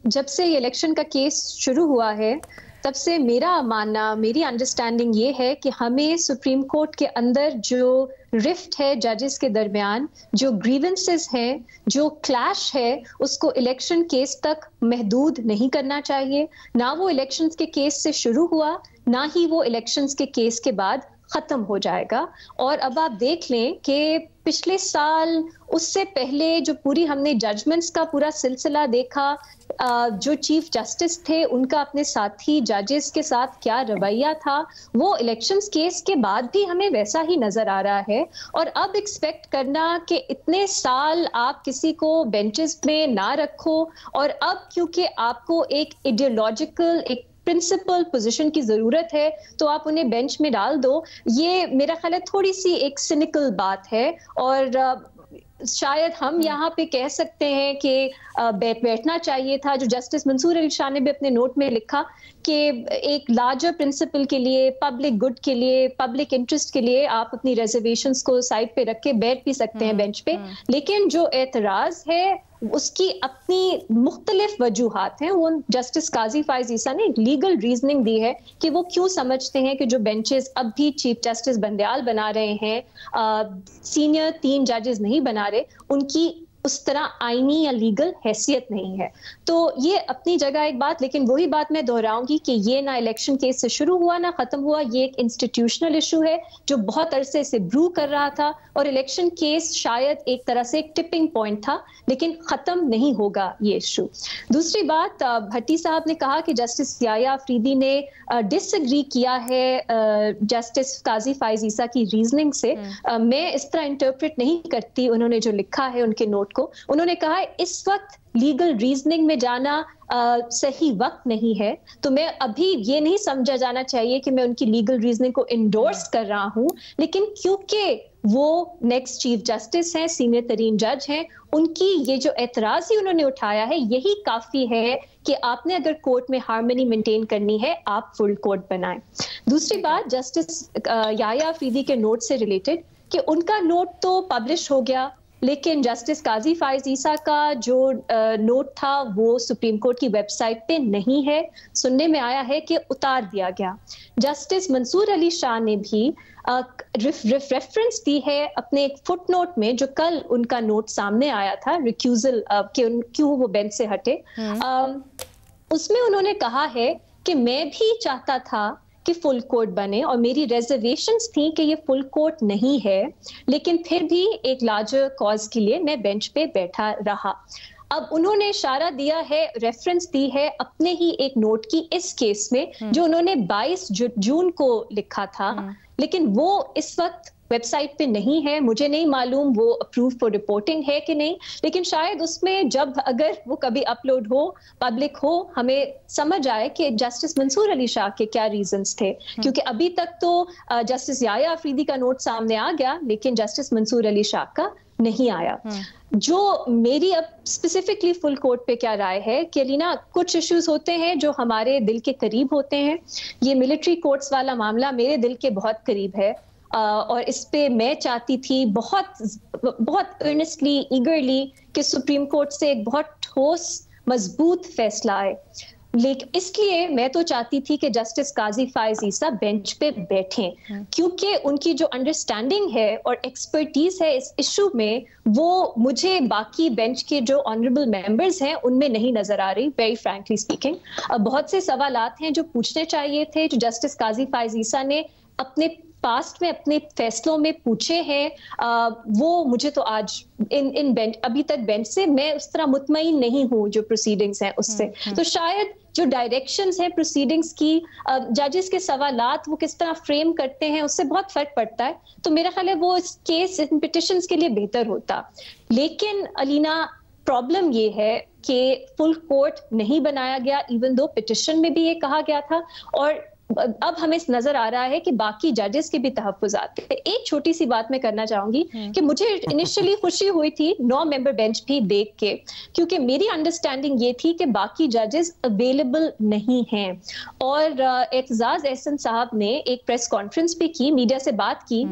जब से ये इलेक्शन का केस शुरू हुआ है, तब से मेरा मानना, मेरी अंडरस्टैंडिंग ये है कि हमें सुप्रीम कोर्ट के अंदर जो रिफ्ट है जजेस के दरमियान, जो ग्रीवेंसेस हैं, जो क्लैश है, उसको इलेक्शन केस तक महदूद नहीं करना चाहिए। ना वो इलेक्शंस के केस से शुरू हुआ, ना ही वो इलेक्शंस के केस के बाद खत्म हो जाएगा। और अब आप देख लें कि पिछले साल, उससे पहले जो पूरी हमने जजमेंट्स का पूरा सिलसिला देखा, जो चीफ जस्टिस थे उनका अपने साथी जजेस के साथ क्या रवैया था, वो इलेक्शंस केस के बाद भी हमें वैसा ही नजर आ रहा है। और अब एक्सपेक्ट करना कि इतने साल आप किसी को बेंचेस में ना रखो, और अब क्योंकि आपको एक आइडियोलॉजिकल, एक प्रिंसिपल पोजीशन की जरूरत है, तो आप उन्हें बेंच में डाल दो, ये मेरा ख्याल है थोड़ी सी एक सिनिकल बात है। और शायद हम यहाँ पे कह सकते हैं कि बैठना चाहिए था। जो जस्टिस मंसूर अली शाह ने भी अपने नोट में लिखा कि एक लार्जर प्रिंसिपल के लिए, पब्लिक गुड के लिए, पब्लिक इंटरेस्ट के लिए आप अपनी रिजर्वेशंस को साइड पे रख के बैठ भी सकते हैं बेंच पे, लेकिन जो एतराज है उसकी अपनी मुख्तलिफ वजूहात हैं। वो जस्टिस काजी फायज ईसा ने एक लीगल रीजनिंग दी है कि वो क्यों समझते हैं कि जो बेंचेस अब भी चीफ जस्टिस बंदयाल बना रहे हैं, सीनियर 3 जजेस नहीं बना रहे, उनकी उस तरह आईनी या लीगल हैसियत नहीं है। तो ये अपनी जगह एक बात, लेकिन वही बात मैं दोहराऊंगी कि ये ना इलेक्शन केस से शुरू हुआ ना खत्म हुआ, ये एक इंस्टीट्यूशनल इशू है जो बहुत अरसे से ब्रू कर रहा था, और इलेक्शन केस शायद एक तरह से एक टिपिंग पॉइंट था, लेकिन खत्म नहीं होगा ये इशू। दूसरी बात, भट्टी साहब ने कहा कि जस्टिस याया अफरीदी ने डिसएग्री किया है जस्टिस काजी फायज ईसा की रीजनिंग से। मैं इस तरह इंटरप्रेट नहीं करती उन्होंने जो लिखा है उनके नोट को। उन्होंने कहा है इस वक्त लीगल रीजनिंग में जाना सही वक्त नहीं है, तो मैं अभी ये नहीं समझा जाना चाहिए कि मैं उनकी लीगल रीजनिंग को इंडोर्स कर रहा हूं, लेकिन क्योंकि वो नेक्स्ट चीफ जस्टिस हैं, सीनियर तरीन जज हैं, उनकी ये जो एतराज ही उन्होंने उठाया है, यही काफी है कि आपने अगर कोर्ट में हार्मनी मेंटेन करनी है, आप फुल कोर्ट बनाएं। दूसरी बात, जस्टिस याया अफरीदी के नोट से रिलेटेड, कि उनका नोट तो पब्लिश हो गया, लेकिन जस्टिस काजी फायज ईसा का जो नोट था वो सुप्रीम कोर्ट की वेबसाइट पे नहीं है। सुनने में आया है कि उतार दिया गया। जस्टिस मंसूर अली शाह ने भी रेफरेंस दी है अपने एक फुट नोट में, जो कल उनका नोट सामने आया था रिक्यूजल क्यों वो बेंच से हटे, उसमें उन्होंने कहा है कि मैं भी चाहता था कि फुल कोर्ट बने, और मेरी रिजर्वेशंस थी कि ये फुल कोर्ट नहीं है, लेकिन फिर भी एक लार्जर कॉज के लिए मैं बेंच पे बैठा रहा। अब उन्होंने इशारा दिया है, रेफरेंस दी है अपने ही एक नोट की इस केस में, जो उन्होंने 22 जून को लिखा था, लेकिन वो इस वक्त वेबसाइट पे नहीं है। मुझे नहीं मालूम वो अप्रूव फॉर रिपोर्टिंग है कि नहीं, लेकिन शायद उसमें जब अगर वो कभी अपलोड हो, पब्लिक हो, हमें समझ आए कि जस्टिस मंसूर अली शाह के क्या रीजंस थे। क्योंकि अभी तक तो जस्टिस याया अफरीदी का नोट सामने आ गया, लेकिन जस्टिस मंसूर अली शाह का नहीं आया। जो मेरी अब स्पेसिफिकली फुल कोर्ट पे क्या राय है कि अलीना, कुछ इश्यूज होते हैं जो हमारे दिल के करीब होते हैं। ये मिलिट्री कोर्ट्स वाला मामला मेरे दिल के बहुत करीब है, और इस पे मैं चाहती थी बहुत अर्नेस्टली, ईगरली कि सुप्रीम कोर्ट से एक बहुत ठोस मजबूत फैसला आए। लेकिन इसलिए मैं तो चाहती थी कि जस्टिस काजी फायज ईसा बेंच पे बैठें, क्योंकि उनकी जो अंडरस्टैंडिंग है और एक्सपर्टीज है इस इशू में, वो मुझे बाकी बेंच के जो ऑनरेबल मेंबर्स हैं उनमें नहीं नजर आ रही, वेरी फ्रैंकली स्पीकिंग। बहुत से सवालात हैं जो पूछने चाहिए थे, जो जस्टिस काजी फायज ईसा ने अपने पास्ट में अपने फैसलों में पूछे हैं, वो मुझे तो आज इन बेंच, अभी तक बेंच से मैं उस तरह मुतमईन नहीं हूं जो प्रोसीडिंग्स हैं उससे। तो शायद जो डायरेक्शंस हैं प्रोसीडिंग्स की, जजेस के सवालात वो किस तरह फ्रेम करते हैं, उससे बहुत फर्क पड़ता है। तो मेरा ख्याल है वो इस केस, इन पिटिशंस के लिए बेहतर होता। लेकिन अलीना, प्रॉब्लम ये है कि फुल कोर्ट नहीं बनाया गया, इवन दो पिटिशन में भी ये कहा गया था, और अब हमें नजर आ रहा है कि बाकी जजेस के भी तहफ्फुज़ात थे। एक छोटी सी बात मैं करना चाहूंगी कि मुझे इनिशियली खुशी हुई थी 9 मेंबर बेंच भी देख के, क्योंकि मेरी अंडरस्टैंडिंग ये थी कि बाकी जजेस अवेलेबल नहीं हैं। और एतजाज एहसन साहब ने एक प्रेस कॉन्फ्रेंस भी की, मीडिया से बात की।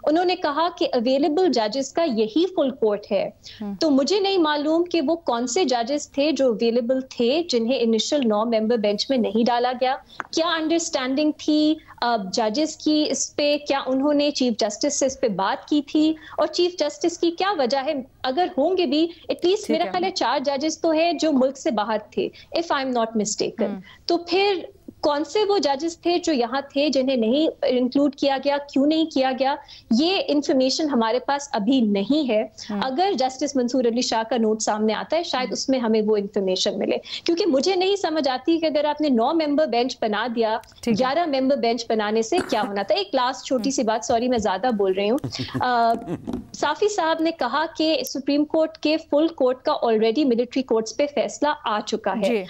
उन्होंने कहा कि अवेलेबल जजेस का यही फुल कोर्ट है। तो मुझे नहीं मालूम कि वो कौन से जजेस थे जो अवेलेबल थे जिन्हें इनिशियल 9 मेंबर बेंच में नहीं डाला गया। क्या अंडरस्टैंडिंग थी जजेस की इस पे, क्या उन्होंने चीफ जस्टिस से इस पे बात की थी, और चीफ जस्टिस की क्या वजह है? अगर होंगे भी, एटलीस्ट मेरा ख्याल है 4 जजेस तो है जो मुल्क से बाहर थे, if I am not mistaken. तो फिर कौन से वो जजेस थे जो यहाँ थे जिन्हें नहीं इंक्लूड किया गया, क्यों नहीं किया गया, ये इंफॉर्मेशन हमारे पास अभी नहीं है। अगर जस्टिस मंसूर अली शाह का नोट सामने आता है, शायद उसमें हमें वो इंफॉर्मेशन मिले, क्योंकि मुझे नहीं समझ आती कि अगर आपने 9 मेंबर बेंच बना दिया, 11 मेंबर बेंच बनाने से क्या होना था। एक लास्ट छोटी सी बात, सॉरी मैं ज्यादा बोल रही हूँ। साफी साहब ने कहा कि सुप्रीम कोर्ट के फुल कोर्ट का ऑलरेडी मिलिट्री कोर्ट्स पे फैसला आ चुका है।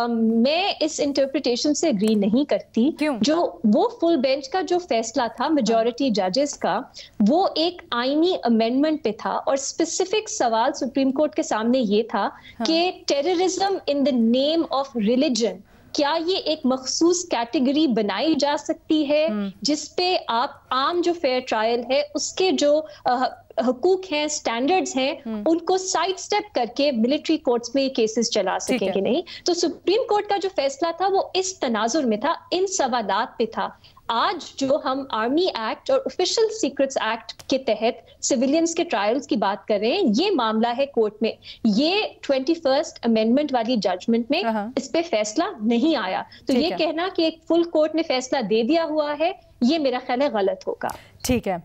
मैं इस इंटरप्रिटेशन से एग्री नहीं करती। जो वो फुल बेंच का जो फैसला था मेजॉरिटी जजेस का, वो एक आईनी अमेंडमेंट पे था, और स्पेसिफिक सवाल सुप्रीम कोर्ट के सामने ये था कि terrorism in the name of religion, क्या ये एक मखसूस कैटेगरी बनाई जा सकती है जिसपे आप आम जो फेयर ट्रायल है उसके जो हकूक हैं, स्टैंडर्ड्स हैं, उनको साइड स्टेप करके मिलिट्री कोर्ट्स में ये केसेस चला सकेंगे नहीं। तो सुप्रीम कोर्ट का जो फैसला था वो इस तनाजुर में था, इन सवालात पे था। आज जो हम आर्मी एक्ट और ऑफिशियल सीक्रेट्स एक्ट के तहत सिविलियंस के ट्रायल्स की बात कर रहे हैं, ये मामला है कोर्ट में। ये 21st अमेंडमेंट वाली जजमेंट में इस पे फैसला नहीं आया। तो ये कहना कि एक फुल कोर्ट ने फैसला दे दिया हुआ है, ये मेरा ख्याल है गलत होगा। ठीक है।